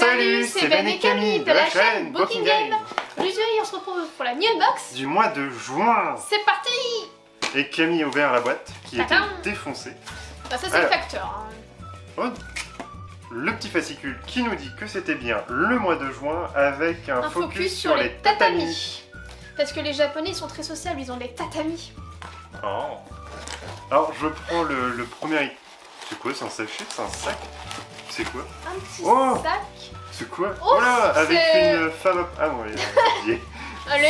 Salut, c'est Ben et Camille de la chaîne Booking Game. Aujourd'hui, on se retrouve pour la new unbox du mois de juin. C'est parti. Et Camille a ouvert la boîte qui était défoncée. Bah ça c'est le facteur. Oh, le petit fascicule qui nous dit que c'était bien le mois de juin avec un focus sur les tatamis. Parce que les Japonais sont très sociables, ils ont des tatamis. Oh. Alors je prends le premier. C'est quoi? C'est un sachet? C'est un sac? C'est quoi? Un petit sac. C'est quoi? Oh, là, avec une femme. Ah non,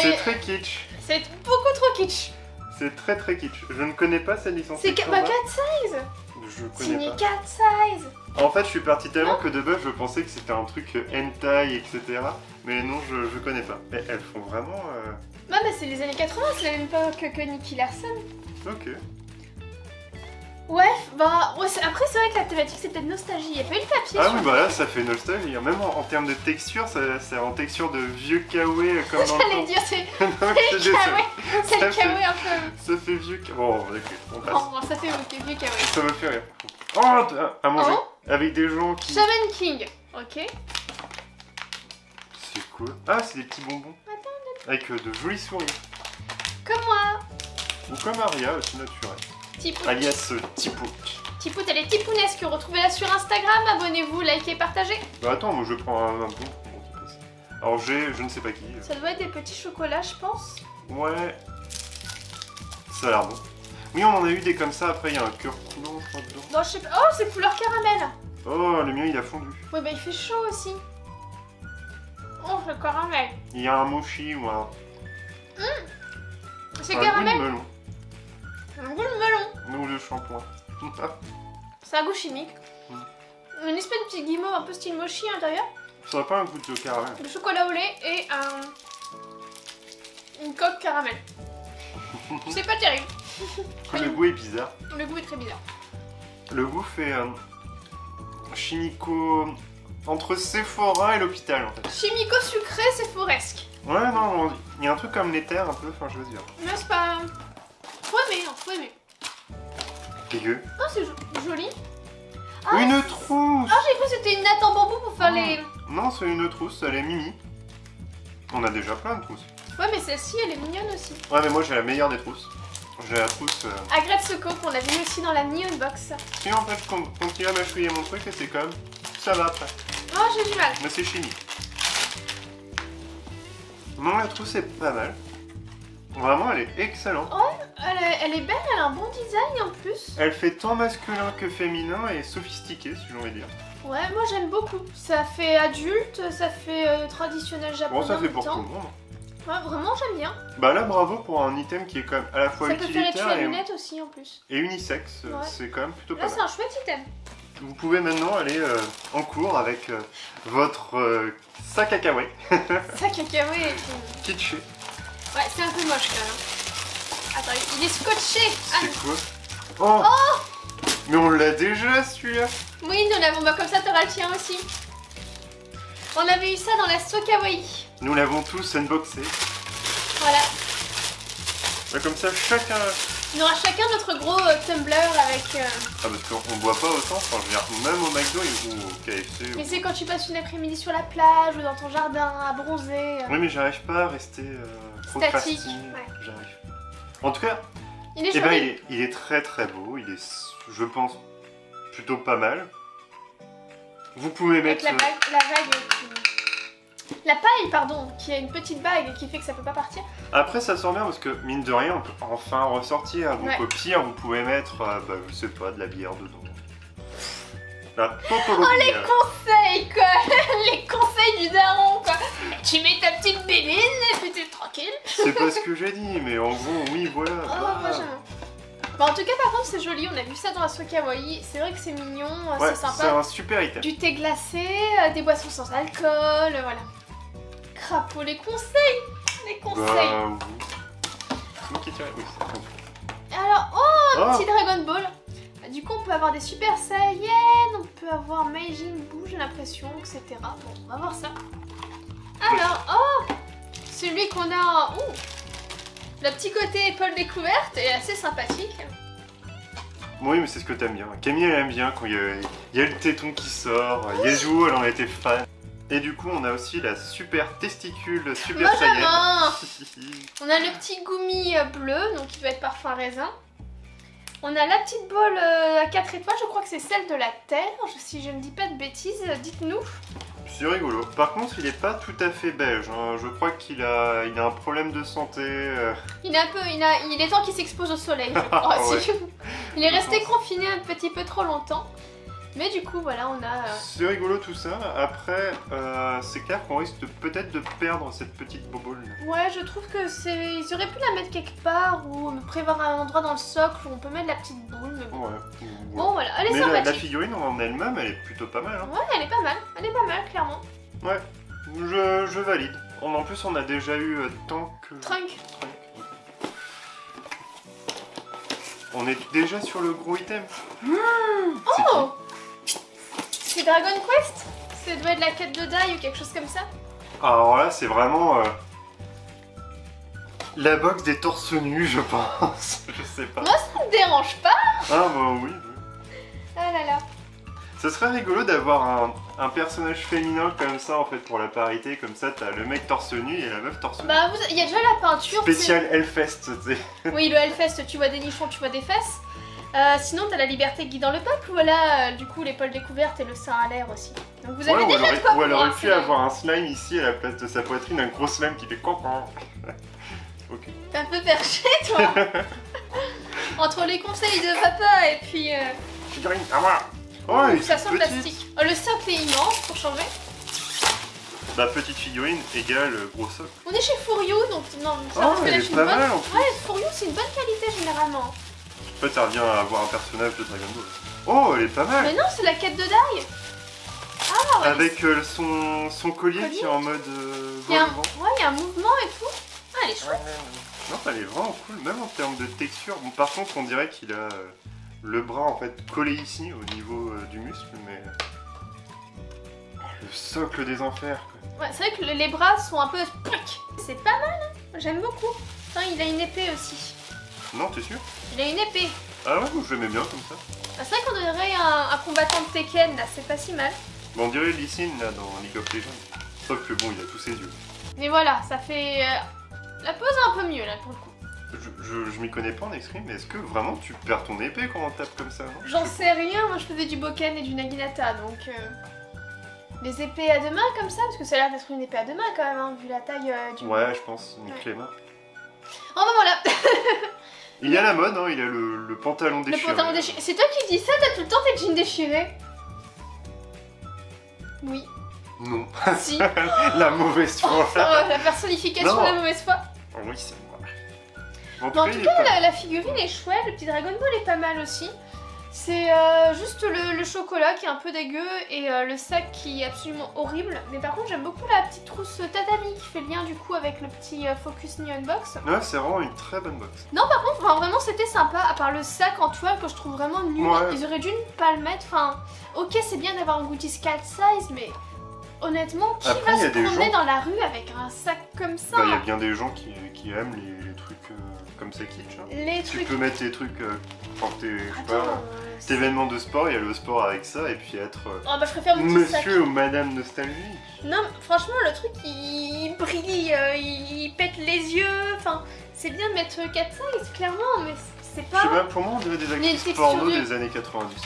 c'est très kitsch. C'est beaucoup trop kitsch. C'est très kitsch. Je ne connais pas cette licence. C'est cat size. Je connais pas. Cat size. En fait, je suis parti tellement que de base, je pensais que c'était un truc hentai, etc. Mais non, je connais pas. Mais elles font vraiment. Non, mais c'est les années 80, c'est la même époque que Nicky Larson. Ok. Ouais, bah, ouais, après c'est vrai que la thématique c'est peut-être nostalgie, il n'y a pas eu le papier. Ah oui, bah là ça fait nostalgie, même en termes de texture, c'est en texture de vieux kawaii comme dans le temps. J'allais dire, c'est le kawaii un peu. Ça fait vieux kawaii. Bon, d'accord, on passe. Bon, ça fait vieux kawaii. Ça me fait rire. Oh, à manger. Avec des gens qui... Shaman King, ok. C'est quoi? Ah, c'est des petits bonbons. Attends, avec de jolies souris. Comme moi. Ou comme Aria, aussi naturel. Tipout. Alias Tipout. Tipout, elle est tipounesque. Retrouvez-la sur Instagram. Abonnez-vous, likez, partagez. Bah attends, moi je prends un bon. Alors je ne sais pas qui. Ça doit être des petits chocolats, je pense. Ouais. Ça a l'air bon. Oui, on en a eu des comme ça. Après, il y a un cœur coulant, je crois, dedans. Non, je sais pas. Oh, c'est couleur caramel. Oh, le mien il a fondu. Ouais, bah il fait chaud aussi. Oh, le caramel. Il y a un mochi ou un. C'est caramel. Melon. Un goût de melon. Ou de shampoing. C'est un goût chimique. Une espèce de petit guimauve un peu style mochi à l'intérieur. Ça n'a pas un goût de caramel. Du chocolat au lait et une coque caramel. C'est pas terrible. Le goût est bizarre. Le goût est très bizarre. Le goût fait chimico... entre Sephora et l'hôpital en fait. Chimico sucré, c'est foresque. Ouais, non, il y a un truc comme l'éther un peu, enfin je veux dire. Mais c'est pas... Faut aimer, faut aimer. Dégueu. Oh, c'est joli. Ah, une trousse. Ah, j'ai cru que c'était une natte en bambou pour faire les... Non, c'est une trousse, elle est mimi. On a déjà plein de trousses. Ouais, mais celle-ci, elle est mignonne aussi. Ouais, mais moi j'ai la meilleure des trousses. J'ai la trousse... Agrès de Seco, qu'on a vu aussi dans la New Unbox. Et en fait, quand il a mâchouillé mon truc, c'est comme... Ça va après. Oh, j'ai du mal. Mais c'est chimique. Non, la trousse est pas mal. Vraiment, elle est excellente. Ouais, elle est belle, elle a un bon design en plus. Elle fait tant masculin que féminin et sophistiqué, si j'ai envie de dire. Ouais, moi j'aime beaucoup. Ça fait adulte, ça fait traditionnel japonais. Bon, ça fait pour tout le monde. Ouais, vraiment j'aime bien. Bah là, bravo pour un item qui est quand même à la fois utilitaire ça peut faire les lunettes aussi en plus. Et unisexe. Ouais. C'est quand même plutôt pas mal. Là, c'est un chouette item. Vous pouvez maintenant aller en cours avec votre sac à kawaii. Sac à kawaii. Kitsché. Ouais, c'est un peu moche quand même. Attends, il est scotché. C'est quoi? Oh, mais on l'a déjà celui-là. Oui, nous l'avons. Bah comme ça, t'auras le tien aussi. On avait eu ça dans la Sokawaii. Nous l'avons tous unboxé. Voilà. Bah, comme ça, chacun... On aura chacun notre gros tumbler avec... Ah, parce qu'on boit pas autant, enfin, je veux dire, même au McDo ou au KFC. Mais c'est quand tu passes une après-midi sur la plage ou dans ton jardin à bronzer. Oui, mais j'arrive pas à rester statique. Ouais. J'arrive. En tout cas, il est il est très beau, il est, je pense, plutôt pas mal. Vous pouvez mettre... Avec la vague la paille, pardon, qui a une petite bague qui fait que ça peut pas partir. Après, ça sent bien parce que, mine de rien, on peut enfin ressortir. Donc, au pire, vous pouvez mettre, bah, je sais pas, de la bière dedans. La oh, les conseils, quoi. Les conseils du daron, quoi. Tu mets ta petite béline et puis t'es tranquille. C'est pas ce que j'ai dit, mais en gros, oui, voilà. Oh, moi j'aime. Bon, en tout cas, par contre, c'est joli. On a vu ça dans la Sokawaii. C'est vrai que c'est mignon, ouais, c'est sympa. C'est un super item. Du thé glacé, des boissons sans alcool, voilà. Crapaud, les conseils. Les conseils. Bah, c'est moi qui tire. Oui, c'est alors, un petit Dragon Ball. Du coup, on peut avoir des Super Saiyan, on peut avoir Meijin Buu, j'ai l'impression, etc. Bon, on va voir ça. Alors, celui qu'on a en... le petit côté épaule découverte est assez sympathique. Oui, mais c'est ce que t'aimes bien. Camille, elle aime bien quand il y a le téton qui sort. Yeju, elle en était fan. Et du coup, on a aussi la super testicule, super Benjamin. Saiyenne. On a le petit Gumi bleu, donc il doit être parfum raisin. On a la petite bolle à 4 étoiles, je crois que c'est celle de la Terre, si je ne dis pas de bêtises, dites-nous. C'est rigolo. Par contre, il est pas tout à fait beige. Hein. Je crois qu'il a un problème de santé. Il est temps qu'il s'expose au soleil, je crois aussi. Ouais. Il est resté confiné un petit peu trop longtemps. Mais du coup, voilà, on a... C'est rigolo tout ça. Après, c'est clair qu'on risque peut-être de perdre cette petite bobole. Ouais, je trouve que c'est... Ils auraient pu la mettre quelque part ou prévoir un endroit dans le socle où on peut mettre la petite boule. Mais bon, Ouais. bon voilà, elle est Mais sympathique. la figurine en elle-même, elle est plutôt pas mal. Hein. Ouais, elle est pas mal. Elle est pas mal, clairement. Ouais, je valide. En plus, on a déjà eu Tank. Trunk. On est déjà sur le gros item. Oh, c'est Dragon Quest? Ça doit être la quête de Die ou quelque chose comme ça. Alors là, c'est vraiment la box des torses nus, je pense. Je sais pas. Moi, ça me dérange pas. Ah bah oui. Ah là là. Ça serait rigolo d'avoir un personnage féminin comme ça en fait pour la parité. Comme ça, t'as le mec torse nu et la meuf torse nu. Bah, il y a déjà la peinture. Spécial Hellfest, tu sais. Oui, le Hellfest, tu vois des nichons, tu vois des fesses. Sinon, t'as la liberté guidant le peuple, ou voilà, du coup, l'épaule découverte et le sein à l'air aussi. Donc vous avez déjà de quoi ou elle pour aurait un pu slime. avoir un slime ici à la place de sa poitrine, un gros slime qui fait cancan. Ok. T'es un peu perché, toi. Entre les conseils de papa et puis... Figurine, à moi. Oh, elle est ça sent toute petite. plastique. Oh, le socle est immense, pour changer. Bah, petite figurine égale gros socle. On est chez Furiou, donc non, ça Oh, reste que elle là, est je suis pas une bonne... mal en plus. Ouais, Furiou, c'est une bonne qualité, généralement. En fait, ça revient à avoir un personnage de Dragon Ball. Oh, elle est pas mal. Mais non, c'est la quête de Die. Ah, ouais. Avec son collier qui est en mode Il y a un... vol-vent. Ouais, il y a un mouvement et tout. Ah, elle est chouette. Non, elle est vraiment cool, même en termes de texture. Bon, par contre, on dirait qu'il a le bras en fait collé ici au niveau du muscle, mais le socle des enfers. Quoi. Ouais, c'est vrai que les bras sont un peu... C'est pas mal, hein. J'aime beaucoup. Enfin, il a une épée aussi. Non, t'es sûr? Il a une épée. Ah ouais, je l'aimais bien comme ça. Ah, c'est vrai qu'on dirait un combattant de Tekken, là, c'est pas si mal. Bon, on dirait Lee Sin là dans League of Legends. Sauf que bon, il a tous ses yeux. Mais voilà, ça fait... la pose un peu mieux, là, pour le coup. Je m'y connais pas en escrime, mais est-ce que vraiment tu perds ton épée quand on tape comme ça? J'en sais rien, moi je faisais du Boken et du Naginata, donc... Les épées à deux mains comme ça, parce que ça a l'air d'être une épée à deux mains quand même, hein, vu la taille du... Ouais, je pense, une Ouais. cléma. Oh bah voilà. Il y a la mode, hein, il a le pantalon Le déchiré. pantalon déchiré. C'est toi qui dis ça, t'as tout le temps tes jeans déchirés. Oui. Non. Si. La mauvaise foi. La personnification Non. de la mauvaise foi. Oh, oui, c'est moi. En Mais en tout il est cas, pas- la figurine est chouette, le petit Dragon Ball est pas mal aussi. C'est juste le chocolat qui est un peu dégueu et le sac qui est absolument horrible. Mais par contre, j'aime beaucoup la petite trousse tatami qui fait le lien du coup avec le petit Focus Neon Box. Ouais, c'est vraiment une très bonne box. Non, par contre, enfin, vraiment c'était sympa, à part le sac en toile que je trouve vraiment nul. Ouais. Ils auraient dû ne pas le mettre. Enfin, ok, c'est bien d'avoir un goodies cat size, mais honnêtement, qui Après, va il y a se des promener gens- dans la rue avec un sac comme ça? Bah, il y a bien des gens qui aiment les trucs comme ça kitsch. Hein. Les Tu trucs. peux mettre tes trucs quand t'es, je sais Attends, pas, cet événement de sport, il y a le sport avec ça, et puis être oh, bah, je préfère mon petit sac. monsieur ou madame nostalgie. Non, franchement, le truc il brille, il pète les yeux. Enfin, c'est bien de mettre 4 size, clairement, mais c'est Je sais pas. pas, pour moi on dirait des une actrices texture porno de- des années 90.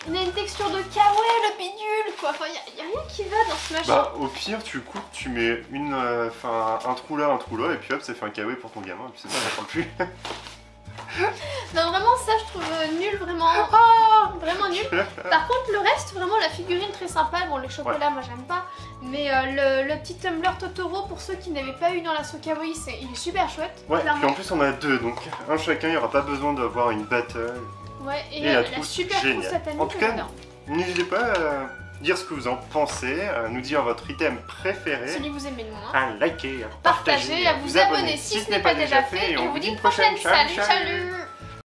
Il a une texture de kawaii, le bidule, quoi. Enfin, y a rien qui va dans ce machin. Bah au pire tu coupes, tu mets un trou là, et puis hop ça fait un kawaii pour ton gamin, et puis c'est ça, ça parle plus. Non, vraiment, ça je trouve nul, vraiment. Vraiment nul. Par contre, le reste, vraiment, la figurine très sympa. Bon, les chocolats, moi j'aime pas. Mais le petit Tumblr Totoro, pour ceux qui n'avaient pas eu dans la Sokawaii, il est super chouette. Ouais, clairement. puis en plus on a deux, donc un chacun, il n'y aura pas besoin d'avoir une battle. Ouais, et, et la la trousse, super trousse génial. satanique. En tout cas, j'adore. N'hésitez pas à dire ce que vous en pensez, à nous dire votre item préféré, Celui que vous aimez le moins. à liker, à Partagez, à vous abonner si ce n'est pas déjà fait. Et on vous dit une prochaine. Salut, salut.